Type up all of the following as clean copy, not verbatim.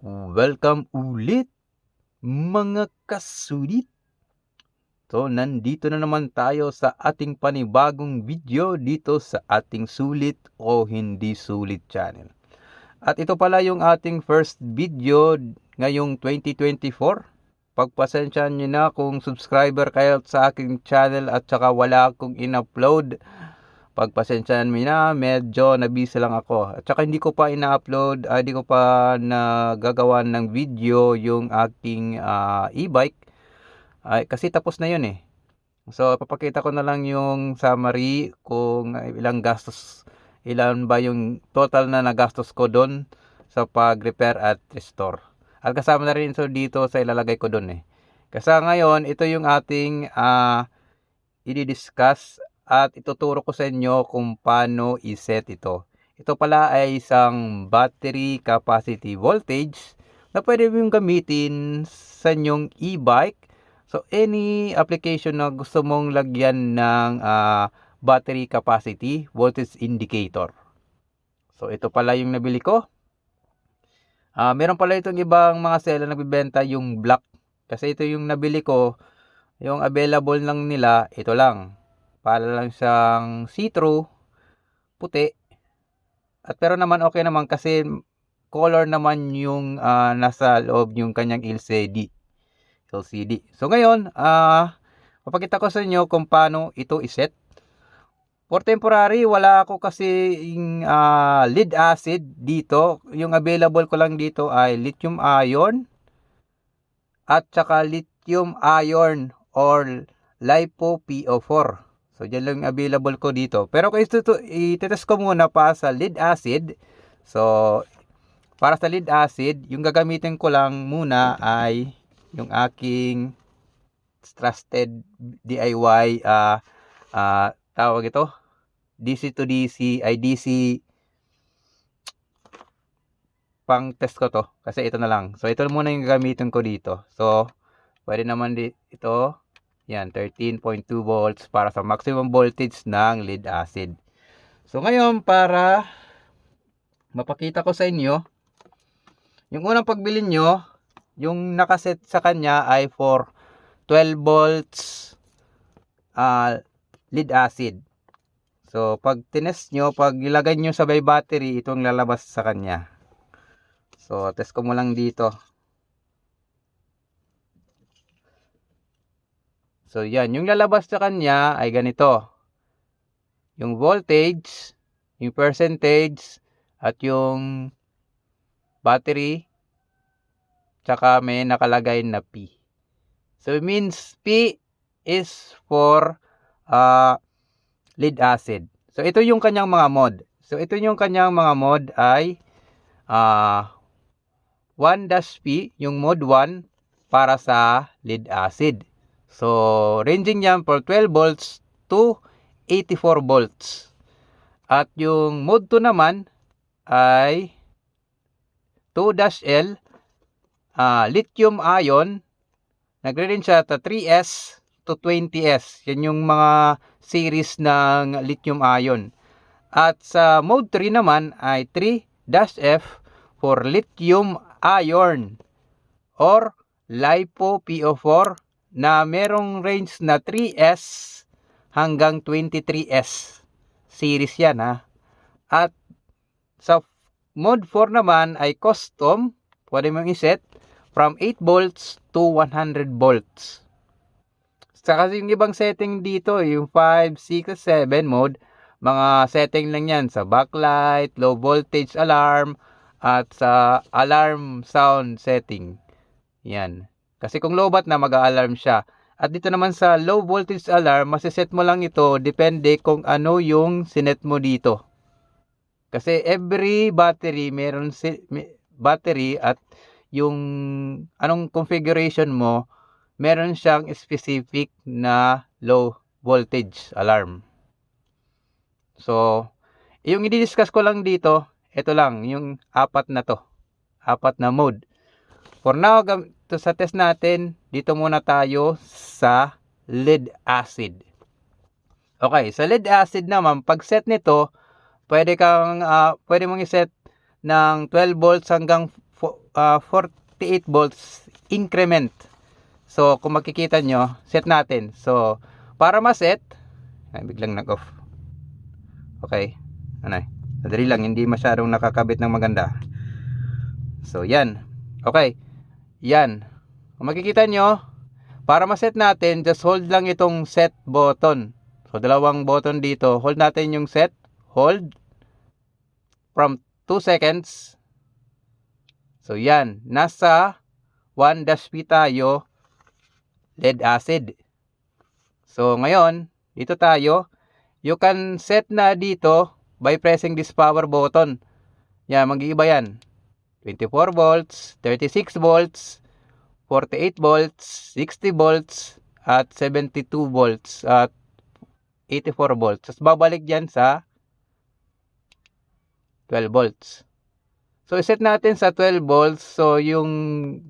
Welcome ulit mga kasulit. So, nandito na naman tayo sa ating panibagong video dito sa ating Sulit o Hindi Sulit channel. At ito pala yung ating first video ngayong 2024. Pagpasensyahan nyo na kung subscriber kayo sa aking channel at saka wala akong in-upload. Pagpasensyahan mo na, medyo nabisi lang ako. At saka hindi ko pa ina-upload, hindi ko pa nagagawa ng video yung aking e-bike. Kasi tapos na yun eh. So, papakita ko na lang yung summary kung ilan ba yung total na nagastos ko doon sa pag-repair at restore. At kasama na rin so dito sa ilalagay ko doon eh. Kasi ngayon, ito yung ating i-discuss at ituturo ko sa inyo kung paano i-set ito. Ito pala ay isang battery capacity voltage na pwede mong gamitin sa inyong e-bike. So, any application na gusto mong lagyan ng battery capacity voltage indicator. So, ito pala yung nabili ko. Meron pala itong ibang mga seller na nagbibenta yung black. Kasi ito yung nabili ko. Yung available lang nila, ito lang. Para lang siyang see-through, puti. Pero naman okay naman kasi color naman yung nasa loob yung kanyang LCD. So ngayon, papakita ko sa inyo kung paano ito iset. For temporary, wala ako kasi lead acid dito. Yung available ko lang dito ay lithium ion at saka lithium ion or LiPo PO4. So, dyan lang available ko dito. Pero kung i-test ko muna pa sa lead acid. So, para sa lead acid, yung gagamitin ko lang muna ay yung aking trusted DIY tawag ito DC to DC ay DC pang test ko to kasi ito na lang. So ito muna yung gagamitin ko dito. So pwede naman ito. Yan, 13.2 volts para sa maximum voltage ng lead acid. So ngayon, para mapakita ko sa inyo, yung unang pagbili nyo, yung nakaset sa kanya ay for 12 volts lead acid. So, pag tinest nyo, pag ilagay nyo sabay battery, itong lalabas sa kanya. So, test ko mo lang dito. So, yan. Yung lalabas sa kanya ay ganito. Yung voltage, yung percentage, at yung battery, tsaka may nakalagay na P. So, it means P is for lead acid. So, ito yung kanyang mga mod. So, ito yung kanyang mga mod ay 1-P, yung mode 1 para sa lead acid. So, ranging yan for 12 volts to 84 volts. At yung mode 2 naman ay 2-L, lithium ion, nagre-range siya sa 3S to 20S. Yan yung mga series ng lithium ion. At sa mode 3 naman ay 3-F for lithium iron or LiPo PO4 na merong range na 3S hanggang 23S. Series yan ha. At sa mode 4 naman ay custom. Pwede mong iset from 8 volts to 100 volts. Saka yung ibang setting dito, yung 5, 6, 7 mode, mga setting lang yan sa backlight, low voltage alarm, at sa alarm sound setting. Yan. Kasi kung lowbat na, mag-a-alarm siya. At dito naman sa low voltage alarm, masiset mo lang ito depende kung ano yung sinet mo dito. Kasi every battery, meron battery at yung anong configuration mo, meron siyang specific na low voltage alarm. So, yung i-discuss ko lang dito, ito lang, yung apat na to. Apat na mode. For now, sa test natin, dito muna tayo sa lead acid. Okay, sa lead acid naman, pag set nito, pwede mong i-set ng 12 volts hanggang 48 volts increment. So, kung makikita nyo, set natin. So, para ma-set, ay, biglang nag-off. Okay. Ano, madali lang, hindi masyadong nakakabit ng maganda. So, yan. Okay. Yan. Kung makikita nyo, para ma-set natin, just hold lang itong set button. So, dalawang button dito. Hold natin yung set. Hold. From 2 seconds. So, yan. Nasa 1-P tayo. Lead acid. So, ngayon, dito tayo. You can set na dito by pressing this power button. Yan, mag-iiba yan. 24 volts, 36 volts, 48 volts, 60 volts, at 72 volts, at 84 volts. Tapos babalik dyan sa 12 volts. So, iset natin sa 12 volts. So, yung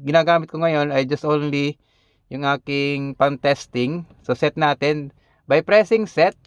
ginagamit ko ngayon ay just only yung aking pang-testing. So, set natin. By pressing set,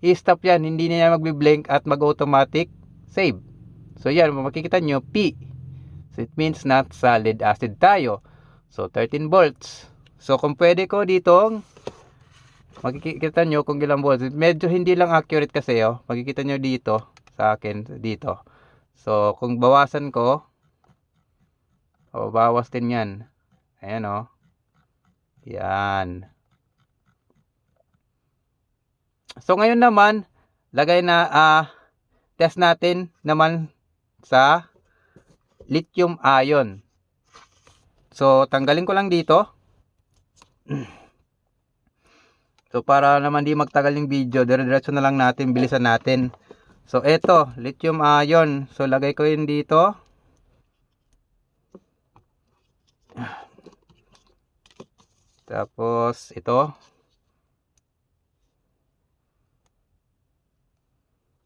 i-stop yan. Hindi na magbi-blink at mag-automatic save. So, yan. Makikita nyo, P. So, it means not solid acid tayo. So, 13 volts. So, kung pwede ko ditong, makikita nyo kung ilang volts. Medyo hindi lang accurate kasi, oh. Makikita nyo dito, sa akin, dito. So, kung bawasan ko, bawas din yan. Ayan, oh. Yan. So, ngayon naman, lagay na, test natin naman sa lithium ion. So, tanggalin ko lang dito. So, para naman di magtagal yung video, dire-diretso na lang natin, bilisan natin. So, eto, lithium ion. So, lagay ko yun dito. Tapos, ito.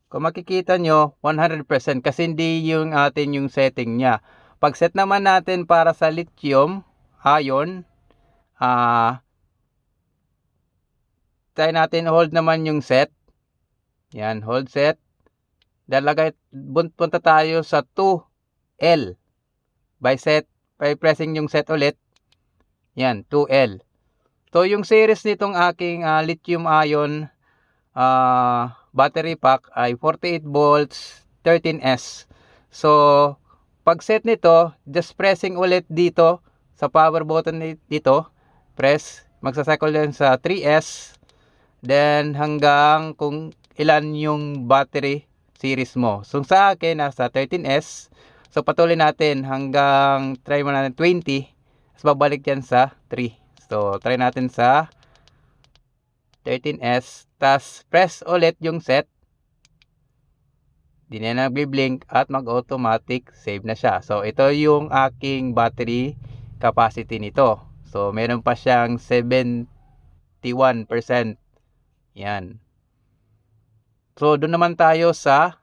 Kung makikita nyo, 100% kasi hindi yung atin yung setting niya. Pag set naman natin para sa lithium ion, try natin hold naman yung set. Yan, hold set. Punta tayo sa 2L. By pressing yung set ulit. Yan, 2L. So, yung series nitong aking lithium ion battery pack ay 48 volts 13S. So, pag set nito, just pressing ulit dito sa power button dito, press, magsacycle din sa 3S, then hanggang kung ilan yung battery series mo. So, sa akin, nasa 13S. So, patuloy natin hanggang try mo natin 20. Tapos, babalik yan sa 3. So, try natin sa 13S. Tapos, press ulit yung set. Di na nagbi-blink at mag-automatic save na siya. So, ito yung aking battery capacity nito. So, meron pa siyang 71%. Yan. So, doon naman tayo sa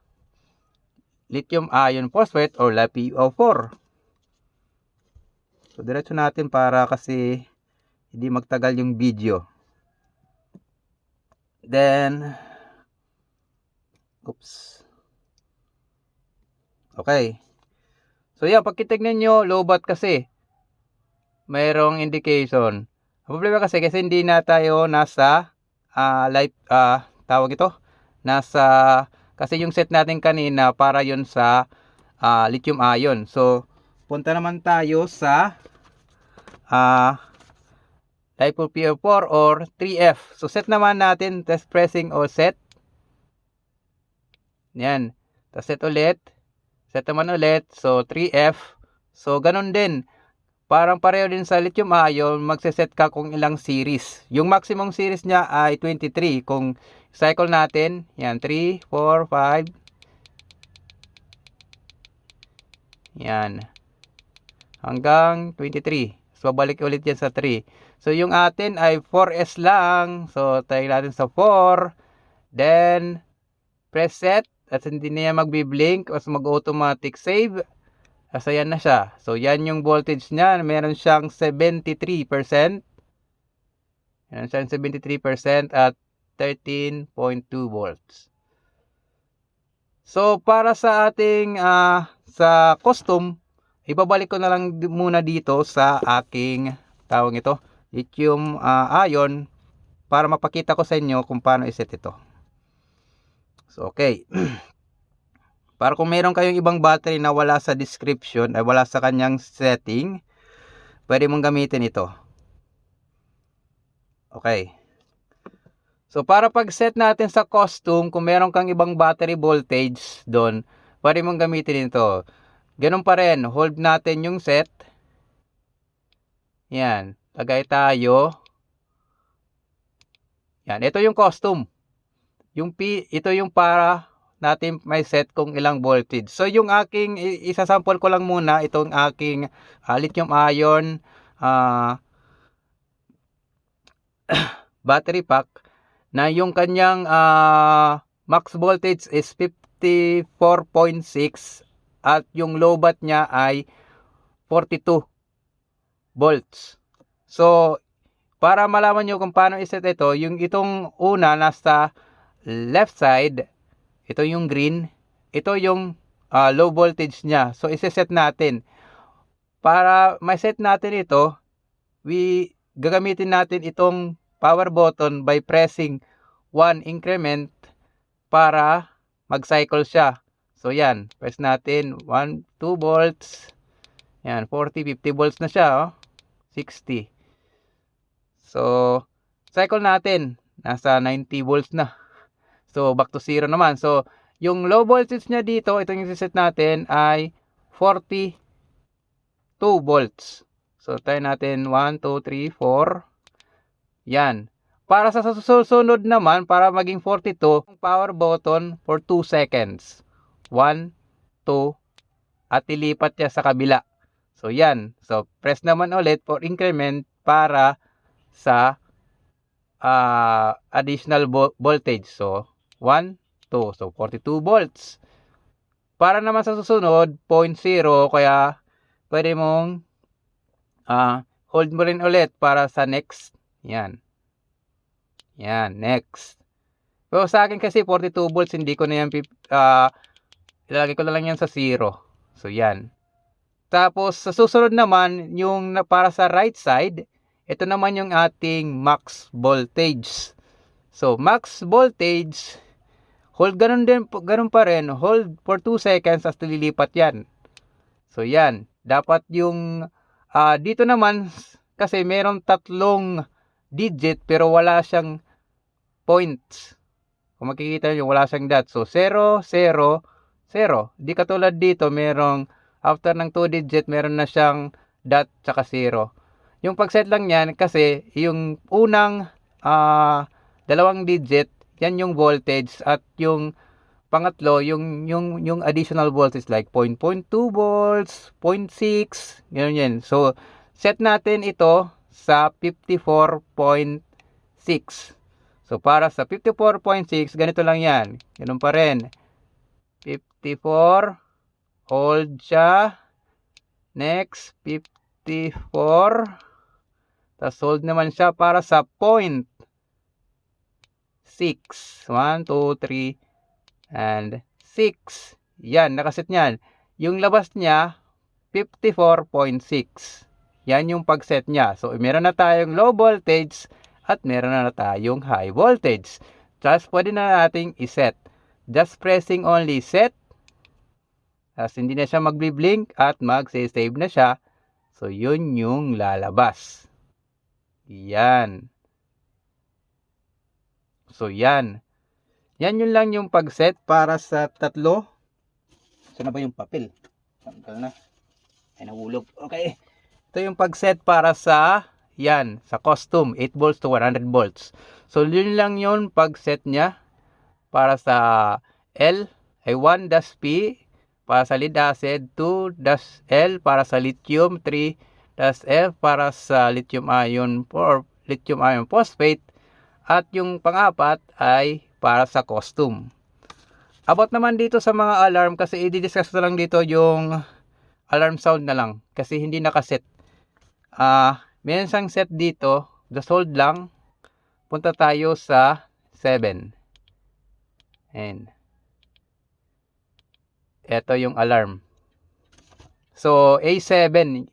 lithium iron phosphate or LiPo4. So, diretso natin para kasi hindi magtagal yung video. Then, oops. Okay. So, yan, pag titignan nyo, lowbat kasi. Mayroong indication. Ang problema kasi hindi na tayo nasa tawag ito, kasi yung set natin kanina para yun sa lithium ion. So, punta naman tayo sa LiPo4 or 3F. So, set naman natin, test pressing o set. Yan. Tapos set ulit. Set naman ulit. So, 3F. So, ganun din. Parang pareho din sa lithium ion, magseset ka kung ilang series. Yung maximum series niya ay 23. Kung cycle natin, yan, 3, 4, 5. Yan. Hanggang 23. So, balik ulit yan sa 3. So, yung atin ay 4S lang. So, tayo natin sa 4. Then, press set. At hindi na yan magbi-blink. At mag-automatic save. Kasi yan na siya. So, yan yung voltage niya. Meron siyang 73%. Meron siyang 73% at 13.2 volts. So, para sa ating sa custom, ibabalik ko na lang muna dito sa aking tawag ito, lithium ion, para mapakita ko sa inyo kung paano iset ito. So okay. Para kung meron kayong ibang battery na wala sa description, ay wala sa kanyang setting, pwede mong gamitin ito. Okay. So para pag-set natin sa custom, kung meron kang ibang battery voltage doon, pwede mong gamitin ito. Ganun pa rin, hold natin yung set. Yan, lagay tayo. Yan, ito yung custom. Ito yung para natin may set kung ilang voltage. So yung aking, isasample ko lang muna itong aking lithium ion battery pack na yung kanyang max voltage is 54.6 at yung low bat niya ay 42 volts. So para malaman nyo kung paano iset ito, itong una nasa left side, ito yung green, ito yung low voltage niya. So iseset natin. Para ma-set natin ito, gagamitin natin itong power button by pressing 1 increment para mag-cycle siya. So yan, press natin 1, 2 volts. Yan, 40, 50 volts na siya, 60. So, cycle natin, nasa 90 volts na. So, back to zero naman. So, yung low voltage niya dito, itong set natin ay 42 volts. So, try natin 1, 2, 3, 4. Yan. Para sa susunod naman, para maging 42, power button for 2 seconds. 1, 2, at ilipat niya sa kabila. So, yan. So, press naman ulit for increment para sa additional voltage. So, 1, 2. So, 42 volts. Para naman sa susunod, 0.0. Kaya, pwede mong hold mo rin ulit para sa next. Yan. Yan, next. Pero sa akin kasi 42 volts, hindi ko na yan, ilalagay ko na lang yan sa 0. So, yan. Tapos, sa susunod naman, yung para sa right side, ito naman yung ating max voltage. So, max voltage, hold ganun pa rin, hold for 2 seconds as lilipat yan. So, yan. Dapat yung, dito naman, kasi meron 3 digit, pero wala siyang points. Kung makikita nyo, wala siyang dot. So, 0, 0, 0. Di katulad dito, merong, after ng 2 digit, meron na siyang dot tsaka 0. Yung pag-set lang yan, kasi yung unang 2 digit, yan yung voltage, at yung pangatlo, yung additional voltage like 0.2 volts, 0.6, ganun yan. So, set natin ito sa 54.6. So, para sa 54.6, ganito lang yan. Ganun pa rin. 54, hold siya. Next, 54. Tapos hold naman siya para sa 0.6. 1, 2, 3, and 6. Yan, nakaset niyan. Yung labas niya, 54.6. Yan yung pag-set niya. So, meron na tayong low voltage at meron na tayong high voltage. Just pwede na nating iset. Just pressing only set. Tapos hindi na siya mag-blink at mag-save na siya. So, yun yung lalabas. Yan. So, yan. Yan yun lang yung pag-set para sa 3. Saan na ba yung papel? Tanggal na. Ay, nahulog. Okay. Ito yung pag-set para sa, yan, sa custom, 8 volts to 100 volts. So, yun lang yun pag-set niya para sa L, ay 1-P, para sa lead acid, 2-L, para sa lithium, 3-F, para sa lithium ion, or lithium ion phosphate, at yung pang-apat ay para sa custom. About naman dito sa mga alarm, kasi i-discuss na lang dito yung alarm sound na lang, kasi hindi nakaset. Meron siyang set dito, just hold lang. Punta tayo sa 7. And ito yung alarm. So, A7-A.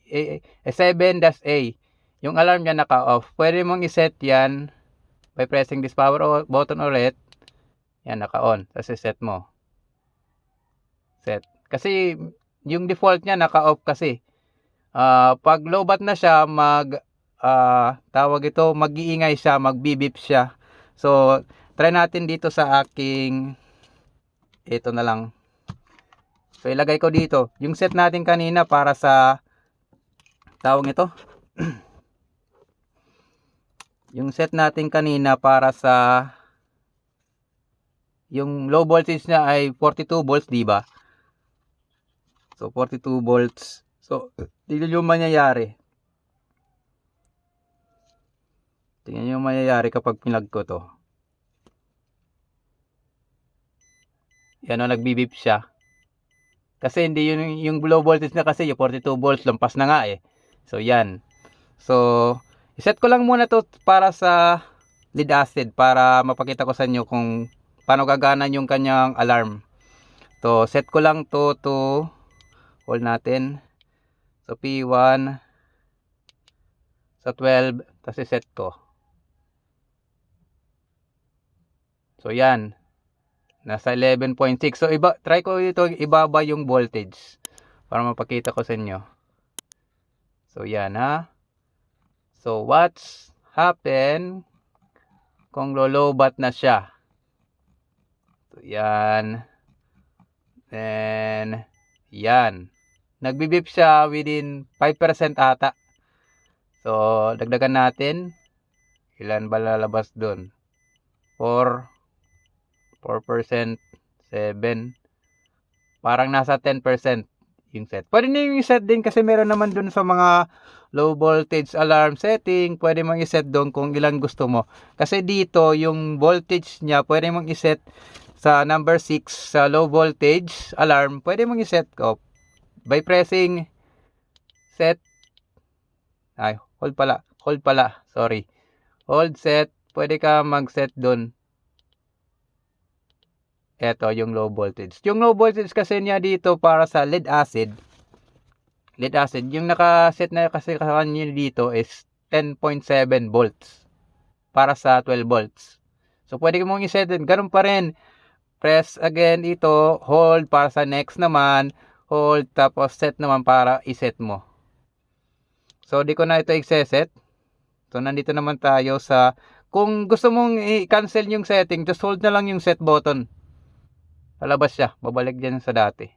Yung alarm niya naka-off. Pwede mong iset yan by pressing this power button ulit. Yan, naka-on. Tapos iset mo. Set. Kasi, yung default niya naka-off kasi. Pag lowbat na siya, mag-iingay siya, mag-beep siya. So, try natin dito sa aking, ito na lang. So, ilagay ko dito. Yung set natin kanina para sa, tawag ito. Yung set natin kanina para sa, yung low voltage niya ay 42 volts, di ba? So, 42 volts. So, tingnan nyo yung mangyayari. Tingnan nyo yung mangyayari kapag pinag ko to. Yan o, nagbibip siya. Kasi hindi yung low voltage na kasi, yung 42 volts, lampas na nga eh. So, yan. So, iset ko lang muna to para sa lead acid para mapakita ko sa inyo kung paano gagana yung kanyang alarm. So, set ko lang to hold natin. So, P1 sa 12, tapos iset ko. So, yan. Nasa 11.6. So, try ko ito ibaba yung voltage para mapakita ko sa inyo. So, yan ha. So, what's happen kung lolobat na siya? So, yan. And, yan. Nagbibip siya within 5% ata. So, dagdagan natin. Ilan ba lalabas dun? 4%, 7%. Parang nasa 10% yung set. Pwede na yung set din kasi meron naman dun sa mga low voltage alarm setting. Pwede mong iset doon kung ilan gusto mo. Kasi dito, yung voltage niya, pwede mong iset sa number 6 sa low voltage alarm. Pwede mong iset ko by pressing set. Ay, hold pala. Sorry. Hold set. Pwede ka mag-set doon. Ito, yung low voltage. Yung low voltage kasi niya dito para sa lead acid. Lead acid. Yung nakaset na kasi kanya dito is 10.7 volts. Para sa 12 volts. So, pwede mong iset din. Ganun pa rin. Press again ito. Hold para sa next naman. Hold. Tapos set naman para iset mo. So, di ko na ito i-set. So, nandito naman tayo sa, kung gusto mong i-cancel yung setting, just hold na lang yung set button. Lalabas siya. Babalik dyan sa dati.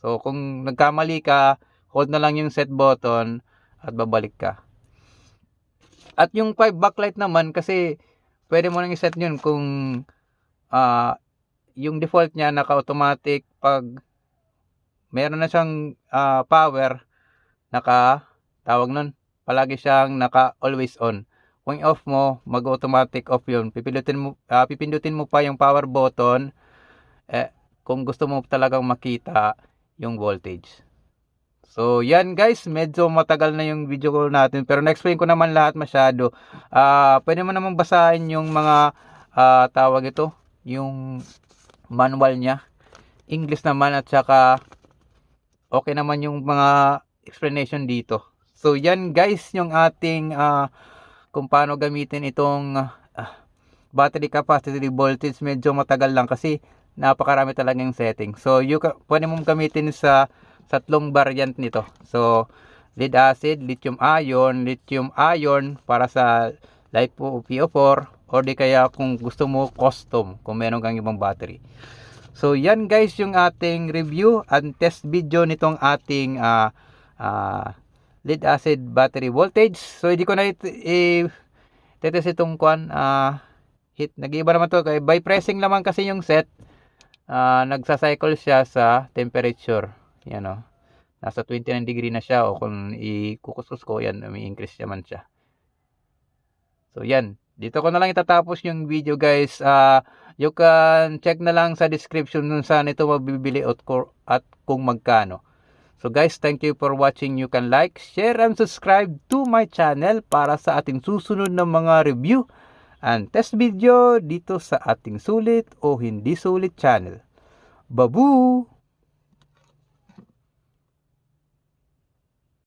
So, kung nagkamali ka, hold na lang yung set button at babalik ka. At yung 5 backlight naman, kasi pwede mo nang i-set yun kung yung default niya naka-automatic pag meron na siyang power, tawag nun, palagi siyang naka-always on. Kung off mo, mag-automatic off yun. Pipindutin mo pa yung power button kung gusto mo talagang makita yung voltage. So, yan guys, medyo matagal na yung video ko natin. Pero na-explain ko naman lahat masyado. Pwede mo naman basahin yung mga tawag ito, yung manual niya. English naman at saka okay naman yung mga explanation dito. So, yan guys, yung ating kung paano gamitin itong battery capacity voltage. Medyo matagal lang kasi napakarami talaga yung setting. So, pwede mong gamitin sa tatlong variant nito. So, lead acid, lithium ion para sa LiPo-4 or di kaya kung gusto mo custom kung meron kang ibang battery. So, yan guys yung ating review and test video nitong ating lead acid battery voltage. So, hindi ko na i-test itong hit. Nag-iiba naman to. By pressing naman kasi yung set, nagsa-cycle siya sa temperature. Yan o. Nasa 29 degree na siya. O kung ikukuskus ko, yan, may increase naman siya. So, yan. Dito ko na lang itatapos yung video guys. You can check na lang sa description kung saan ito mabibili at kung magkano. So guys, thank you for watching. You can like, share, and subscribe to my channel para sa ating susunod na mga review and test video dito sa ating sulit o hindi sulit channel. Babu!